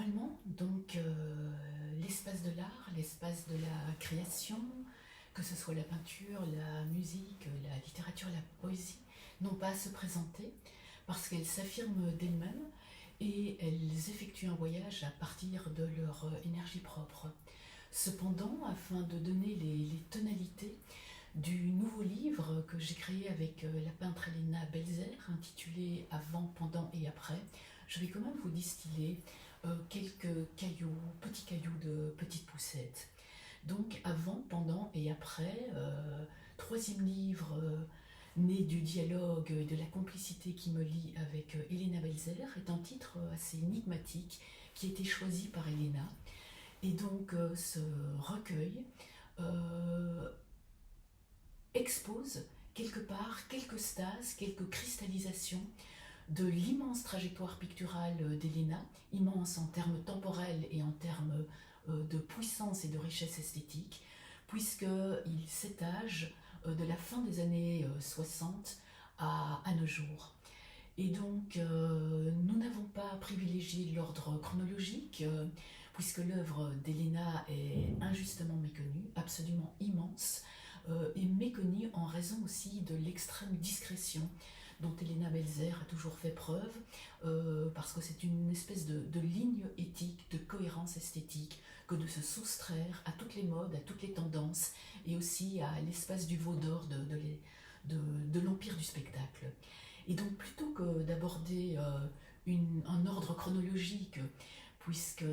Normalement, donc, l'espace de l'art, l'espace de la création, que ce soit la peinture, la musique, la littérature, la poésie, n'ont pas à se présenter parce qu'elles s'affirment d'elles-mêmes et elles effectuent un voyage à partir de leur énergie propre. Cependant, afin de donner les tonalités du nouveau livre que j'ai créé avec la peintre Elena Belzer, intitulé Avant, pendant et après, je vais quand même vous distiller quelques cailloux, petits cailloux de petites poussettes. Donc avant, pendant et après, troisième livre né du dialogue et de la complicité qui me lie avec Elena Belzer, est un titre assez énigmatique qui a été choisi par Elena. Et donc ce recueil euh, expose quelque part quelques stases, quelques cristallisations de l'immense trajectoire picturale d'Elena, immense en termes temporels et en termes de puissance et de richesse esthétique, puisqu'il s'étage de la fin des années 60 à nos jours. Et donc, nous n'avons pas privilégié l'ordre chronologique, puisque l'œuvre d'Elena est injustement méconnue, absolument immense, et méconnue en raison aussi de l'extrême discrétion dont Elena Belzer a toujours fait preuve, parce que c'est une espèce de ligne éthique, de cohérence esthétique, que de se soustraire à toutes les modes, à toutes les tendances, et aussi à l'espace du veau d'or de l'empire du spectacle. Et donc plutôt que d'aborder un ordre chronologique, puisque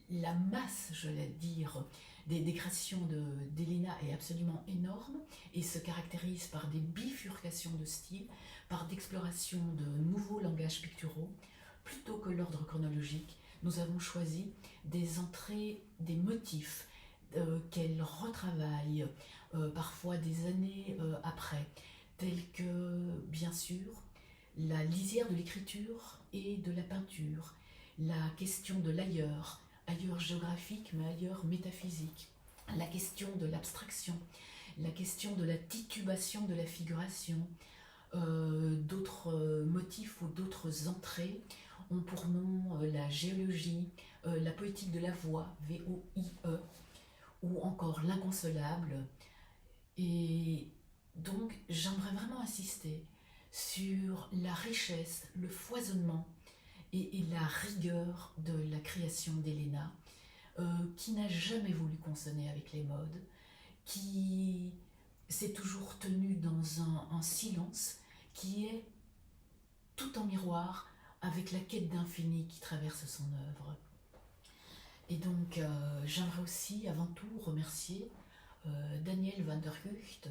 la masse, je vais dire, des créations d'Elena est absolument énorme et se caractérise par des bifurcations de style, par d'exploration de nouveaux langages picturaux, plutôt que l'ordre chronologique, nous avons choisi des entrées, des motifs qu'elle retravaille parfois des années après, tels que, bien sûr, la lisière de l'écriture et de la peinture, la question de l'ailleurs, ailleurs géographique mais ailleurs métaphysique, la question de l'abstraction, la question de la titubation de la figuration, d'autres motifs ou d'autres entrées ont pour nom la géologie, la poétique de la voix, V-O-I-E, ou encore l'inconsolable. Et donc j'aimerais vraiment insister sur la richesse, le foisonnement et la rigueur de la création d'Elena, qui n'a jamais voulu consonner avec les modes, qui s'est toujours tenue dans un silence qui est tout en miroir avec la quête d'infini qui traverse son œuvre. Et donc j'aimerais aussi avant tout remercier Daniel van der Gucht,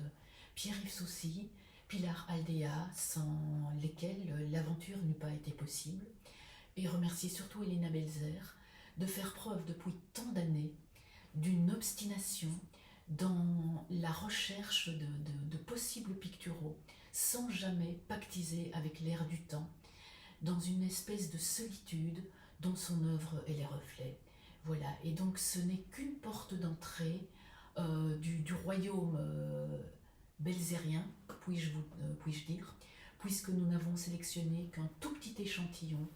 Pierre-Yves Soucy, Pilar Aldea, sans lesquels l'aventure n'eût pas été possible, et remercier surtout Elena Belzer de faire preuve depuis tant d'années d'une obstination dans la recherche de possibles picturaux, sans jamais pactiser avec l'air du temps, dans une espèce de solitude dont son œuvre est les reflets. Voilà, et donc ce n'est qu'une porte d'entrée du royaume belzérien, puis-je dire, puisque nous n'avons sélectionné qu'un tout petit échantillon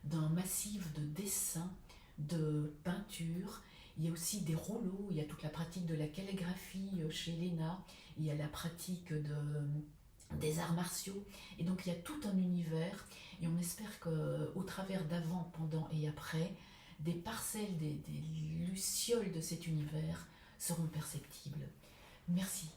d'un massif de dessins, de peintures. Il y a aussi des rouleaux, il y a toute la pratique de la calligraphie chez Elena, il y a la pratique des arts martiaux, et donc il y a tout un univers, et on espère qu'au travers d'avant, pendant et après, des parcelles, des lucioles de cet univers seront perceptibles. Merci.